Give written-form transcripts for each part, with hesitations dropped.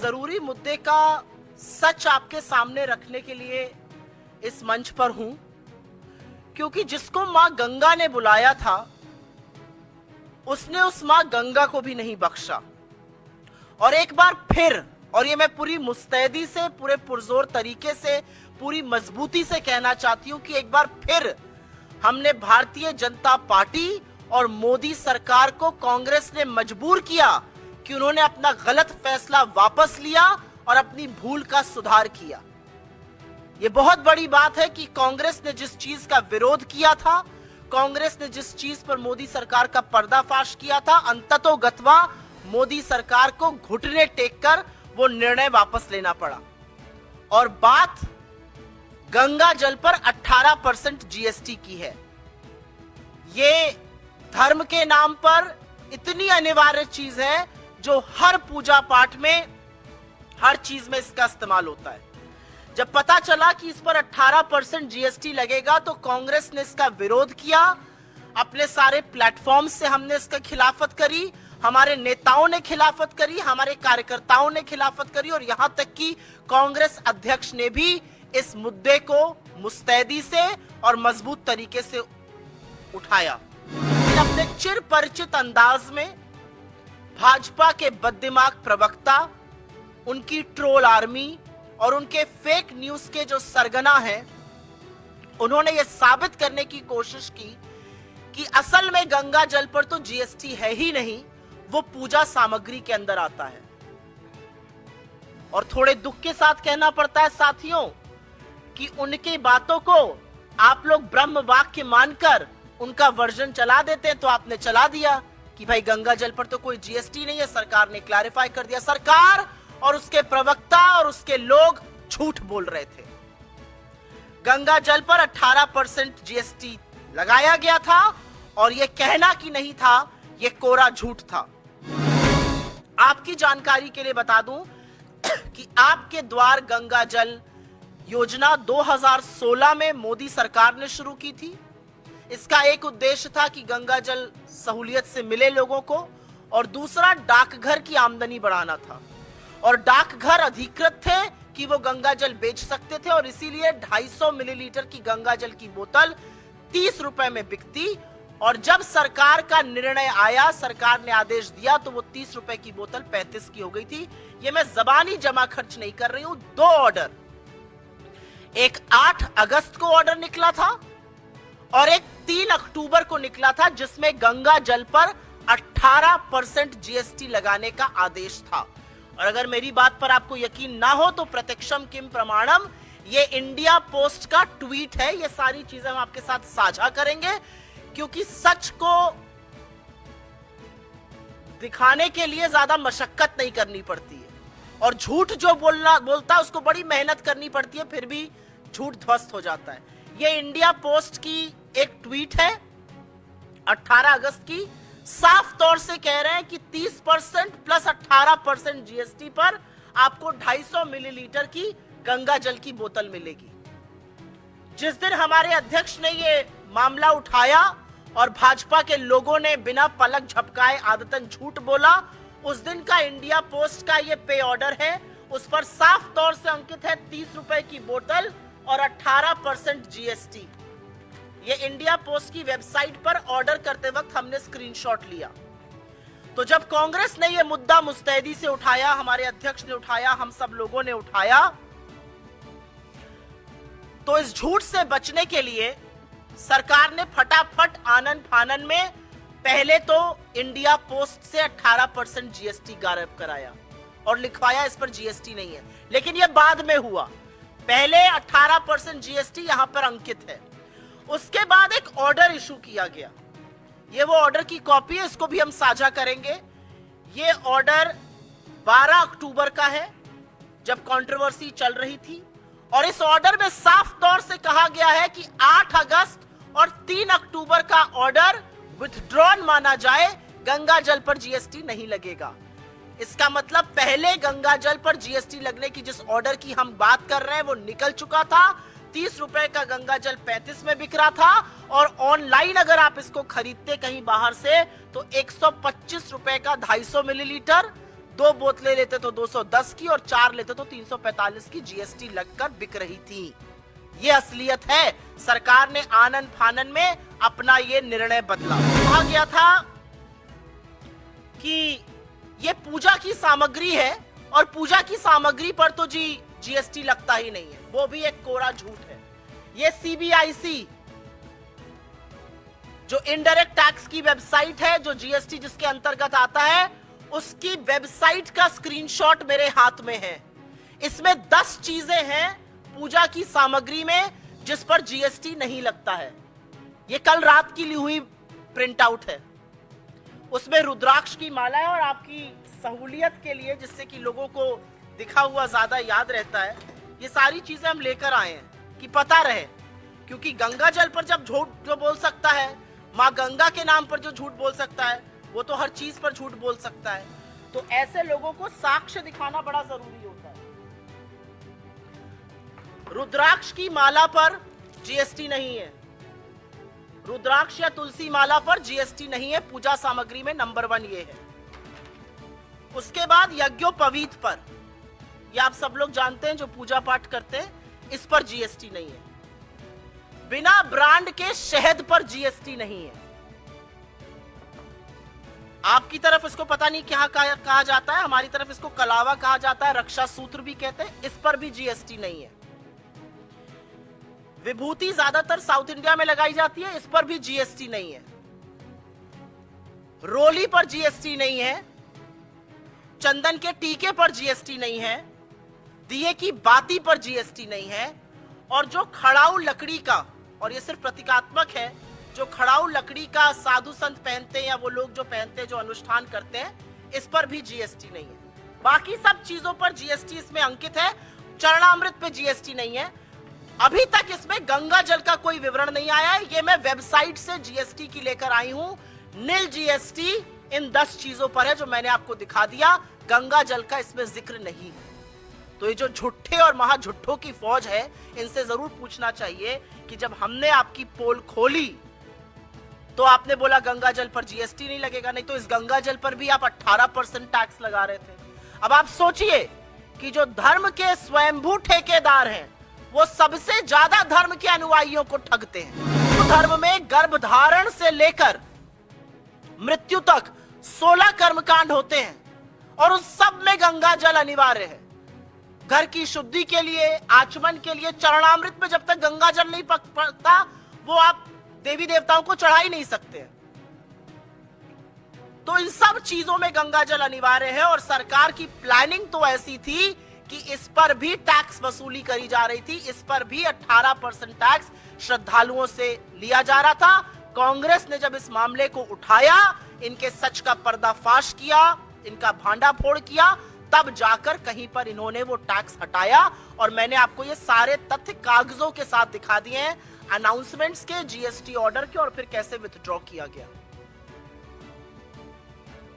जरूरी मुद्दे का सच आपके सामने रखने के लिए इस मंच पर हूं, क्योंकि जिसको मां गंगा ने बुलाया था उसने उस मां गंगा को भी नहीं बख्शा। और एक बार फिर, और ये मैं पूरी मुस्तैदी से, पूरे पुरजोर तरीके से, पूरी मजबूती से कहना चाहती हूं कि एक बार फिर हमने भारतीय जनता पार्टी और मोदी सरकार को कांग्रेस ने मजबूर किया कि उन्होंने अपना गलत फैसला वापस लिया और अपनी भूल का सुधार किया। यह बहुत बड़ी बात है कि कांग्रेस ने जिस चीज का विरोध किया था, कांग्रेस ने जिस चीज पर मोदी सरकार का पर्दाफाश किया था, अंततोगत्वा मोदी सरकार को घुटने टेककर वो निर्णय वापस लेना पड़ा। और बात गंगा जल पर 18% जीएसटी की है। ये धर्म के नाम पर इतनी अनिवार्य चीज है जो हर पूजा पाठ में, हर चीज में इसका इस्तेमाल होता है। जब पता चला कि इस पर 18% जीएसटी लगेगा तो कांग्रेस ने इसका विरोध किया। अपने सारे प्लेटफॉर्म से हमने इसका खिलाफत करी, हमारे नेताओं ने खिलाफत करी, हमारे कार्यकर्ताओं ने खिलाफत करी, और यहां तक कि कांग्रेस अध्यक्ष ने भी इस मुद्दे को मुस्तैदी से और मजबूत तरीके से उठाया। अपने चिर परिचित अंदाज में भाजपा के बददिमाग प्रवक्ता, उनकी ट्रोल आर्मी और उनके फेक न्यूज के जो सरगना हैं, उन्होंने यह साबित करने की कोशिश की कि असल में गंगा जल पर तो जीएसटी है ही नहीं, वो पूजा सामग्री के अंदर आता है। और थोड़े दुख के साथ कहना पड़ता है साथियों कि उनकी बातों को आप लोग ब्रह्म वाक्य मानकर उनका वर्जन चला देते हैं। तो आपने चला दिया कि भाई गंगा जल पर तो कोई जीएसटी नहीं है, सरकार ने क्लैरिफाई कर दिया। सरकार और उसके प्रवक्ता और उसके लोग झूठ बोल रहे थे। गंगा जल पर 18% जीएसटी लगाया गया था और यह कहना कि नहीं था, यह कोरा झूठ था। आपकी जानकारी के लिए बता दूं कि आपके द्वार गंगा जल योजना 2016 में मोदी सरकार ने शुरू की थी। इसका एक उद्देश्य था कि गंगा जल सहूलियत से मिले लोगों को, और दूसरा डाकघर की आमदनी बढ़ाना था। और डाकघर अधिकृत थे कि वो गंगा जल बेच सकते थे, और इसीलिए 250 मिलीलीटर की गंगा जल की बोतल 30 रुपए में बिकती। और जब सरकार का निर्णय आया, सरकार ने आदेश दिया, तो वो 30 रुपए की बोतल 35 की हो गई थी। ये मैं जबानी जमा खर्च नहीं कर रही हूं। 2 ऑर्डर, एक 8 अगस्त को ऑर्डर निकला था और एक 3 अक्टूबर को निकला था, जिसमें गंगा जल पर 18% जीएसटी लगाने का आदेश था। और अगर मेरी बात पर आपको यकीन ना हो तो प्रत्यक्षम किम प्रमाणम, ये इंडिया पोस्ट का ट्वीट है। ये सारी चीजें हम आपके साथ साझा करेंगे, क्योंकि सच को दिखाने के लिए ज्यादा मशक्कत नहीं करनी पड़ती है, और झूठ जो बोलता है उसको बड़ी मेहनत करनी पड़ती है, फिर भी झूठ ध्वस्त हो जाता है। ये इंडिया पोस्ट की एक ट्वीट है 18 अगस्त की। साफ तौर से कह रहे हैं कि 30% प्लस 18% जीएसटी पर आपको 250 मिलीलीटर की गंगा जल की बोतल मिलेगी। जिस दिन हमारे अध्यक्ष ने ये मामला उठाया और भाजपा के लोगों ने बिना पलक झपकाए आदतन झूठ बोला, उस दिन का इंडिया पोस्ट का ये पे ऑर्डर है। उस पर साफ तौर से अंकित है 30 रुपए की बोतल और 18% जीएसटी। ये इंडिया पोस्ट की वेबसाइट पर ऑर्डर करते वक्त हमने स्क्रीनशॉट लिया। तो जब कांग्रेस ने यह मुद्दा मुस्तैदी से उठाया, हमारे अध्यक्ष ने उठाया, हम सब लोगों ने उठाया, तो इस झूठ से बचने के लिए सरकार ने फटाफट आनन फानन में पहले तो इंडिया पोस्ट से 18% जीएसटी गायब कराया और लिखवाया इस पर जीएसटी नहीं है। लेकिन यह बाद में हुआ, पहले 18% जीएसटी यहां पर अंकित है। उसके बाद एक ऑर्डर इशू किया गया। ये वो ऑर्डर की कॉपी है, इसको भी हम साझा करेंगे। ये ऑर्डर 12 अक्टूबर का है, जब कंट्रोवर्सी चल रही थी, और इस ऑर्डर में साफ तौर से कहा गया है कि 8 अगस्त और 3 अक्टूबर का ऑर्डर विथड्रॉन माना जाए, गंगा जल पर जीएसटी नहीं लगेगा। इसका मतलब पहले गंगा जल पर जीएसटी लगने की जिस ऑर्डर की हम बात कर रहे हैं वो निकल चुका था। 30 रुपए का गंगा जल 35 में बिक रहा था, और ऑनलाइन अगर आप इसको खरीदते कहीं बाहर से तो 125 रुपए का 250 मिलीलीटर, 2 बोतलें लेते तो 210 की और 4 लेते तो 345 की जीएसटी लगकर बिक रही थी। ये असलियत है। सरकार ने आनन फानन में अपना ये निर्णय बदला। कहा गया था कि ये पूजा की सामग्री है और पूजा की सामग्री पर तो जीएसटी लगता ही नहीं है। वो भी एक कोरा झूठ है। ये सीबीआईसी जो इनडायरेक्ट टैक्स की वेबसाइट है, जो जीएसटी जिसके अंतर्गत आता है, उसकी वेबसाइट का स्क्रीनशॉट मेरे हाथ में है। इसमें 10 चीजें हैं पूजा की सामग्री में जिस पर जीएसटी नहीं लगता है। ये कल रात की ली हुई प्रिंट आउट है। उसमें रुद्राक्ष की माला है और आपकी सहूलियत के लिए, जिससे कि लोगों को दिखा हुआ ज्यादा याद रहता है, ये सारी चीजें हम लेकर आए हैं कि पता रहे। क्योंकि गंगा जल पर जब झूठ जो बोल सकता है, माँ गंगा के नाम पर जो झूठ बोल सकता है, वो तो हर चीज पर झूठ बोल सकता है। तो ऐसे लोगों को साक्ष्य दिखाना बड़ा जरूरी होता है। रुद्राक्ष की माला पर जीएसटी नहीं है। रुद्राक्ष या तुलसी माला पर जीएसटी नहीं है। पूजा सामग्री में नंबर 1 ये है। उसके बाद यज्ञोपवीत पर, ये आप सब लोग जानते हैं जो पूजा पाठ करते हैं, इस पर जीएसटी नहीं है। बिना ब्रांड के शहद पर जीएसटी नहीं है। आपकी तरफ इसको पता नहीं क्या कहा जाता है, हमारी तरफ इसको कलावा कहा जाता है, रक्षा सूत्र भी कहते हैं, इस पर भी जीएसटी नहीं है। विभूति ज्यादातर साउथ इंडिया में लगाई जाती है, इस पर भी जीएसटी नहीं है। रोली पर जीएसटी नहीं है। चंदन के टीके पर जीएसटी नहीं है। दिए की बाती पर जीएसटी नहीं है। और जो खड़ाऊ लकड़ी का, और ये सिर्फ प्रतीकात्मक है, जो खड़ाऊ लकड़ी का साधु संत पहनते हैं या वो लोग जो पहनते हैं, जो अनुष्ठान करते हैं, इस पर भी जीएसटी नहीं है। बाकी सब चीजों पर जीएसटी इसमें अंकित है। चरणामृत पे जीएसटी नहीं है। अभी तक इसमें गंगा जल का कोई विवरण नहीं आया है। ये मैं वेबसाइट से जीएसटी की लेकर आई हूं। नील जीएसटी इन 10 चीजों पर है जो मैंने आपको दिखा दिया। गंगा जल का इसमें जिक्र नहीं है। तो ये जो झुट्ठे और महाझुट्ठों की फौज है, इनसे जरूर पूछना चाहिए कि जब हमने आपकी पोल खोली तो आपने बोला गंगा जल पर जीएसटी नहीं लगेगा, नहीं तो इस गंगा जल पर भी आप 18% टैक्स लगा रहे थे। अब आप सोचिए कि जो धर्म के स्वयंभू ठेकेदार हैं, वो सबसे ज्यादा धर्म के अनुयायियों को ठगते हैं। तो धर्म में गर्भधारण से लेकर मृत्यु तक 16 कर्मकांड होते हैं और उस सब में गंगा जल अनिवार्य है। घर की शुद्धि के लिए, आचमन के लिए, चरणामृत में जब तक गंगा जल नहीं पकता, वो आप देवी देवताओं को चढ़ा ही नहीं सकते। तो इन सब चीजों में गंगा जल अनिवार्य है। और सरकार की प्लानिंग तो ऐसी थी कि इस पर भी टैक्स वसूली करी जा रही थी। इस पर भी 18% टैक्स श्रद्धालुओं से लिया जा रहा था। कांग्रेस ने जब इस मामले को उठाया, इनके सच का पर्दाफाश किया, इनका भांडाफोड़ किया, तब जाकर कहीं पर इन्होंने वो टैक्स हटाया। और मैंने आपको ये सारे तथ्य कागजों के साथ दिखा दिए हैं, अनाउंसमेंट्स के, जीएसटी ऑर्डर के, और फिर कैसे विथड्रॉ किया गया।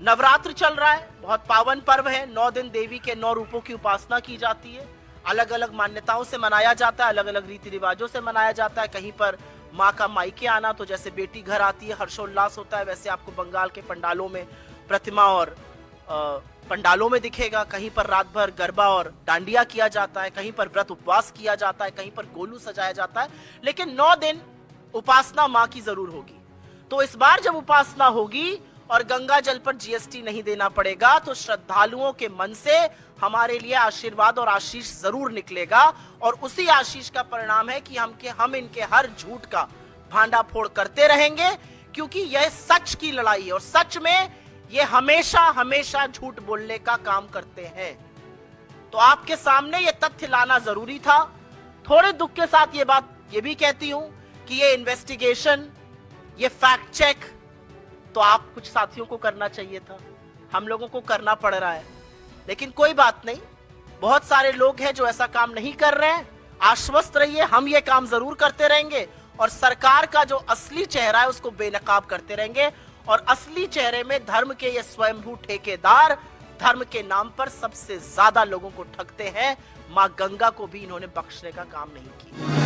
नवरात्र चल रहा है, बहुत पावन पर्व है। 9 दिन देवी के 9 रूपों की उपासना की जाती है। अलग अलग मान्यताओं से मनाया जाता है, अलग अलग रीति रिवाजों से मनाया जाता है। कहीं पर माँ का मायके आना, तो जैसे बेटी घर आती है हर्षोल्लास होता है, वैसे आपको बंगाल के पंडालों में प्रतिमा और पंडालों में दिखेगा। कहीं पर रात भर गरबा और डांडिया किया जाता है, कहीं पर व्रत उपवास किया जाता है, कहीं पर गोलू सजाया जाता है। लेकिन 9 दिन उपासना माँ की जरूर होगी। तो इस बार जब उपासना होगी और गंगा जल पर जीएसटी नहीं देना पड़ेगा, तो श्रद्धालुओं के मन से हमारे लिए आशीर्वाद और आशीष जरूर निकलेगा। और उसी आशीष का परिणाम है कि हम इनके हर झूठ का भांडाफोड़ करते रहेंगे, क्योंकि यह सच की लड़ाई है और सच में ये हमेशा हमेशा झूठ बोलने का काम करते हैं। तो आपके सामने ये तथ्य लाना जरूरी था। थोड़े दुख के साथ ये बात ये भी कहती हूं कि ये इन्वेस्टिगेशन, ये फैक्ट चेक तो आप कुछ साथियों को करना चाहिए था, हम लोगों को करना पड़ रहा है। लेकिन कोई बात नहीं, बहुत सारे लोग हैं जो ऐसा काम नहीं कर रहे हैं। आश्वस्त रहिए, हम ये काम जरूर करते रहेंगे और सरकार का जो असली चेहरा है उसको बेनकाब करते रहेंगे। और असली चेहरे में धर्म के ये स्वयंभू ठेकेदार धर्म के नाम पर सबसे ज्यादा लोगों को ठगते हैं। मां गंगा को भी इन्होंने बख्शने का काम नहीं किया।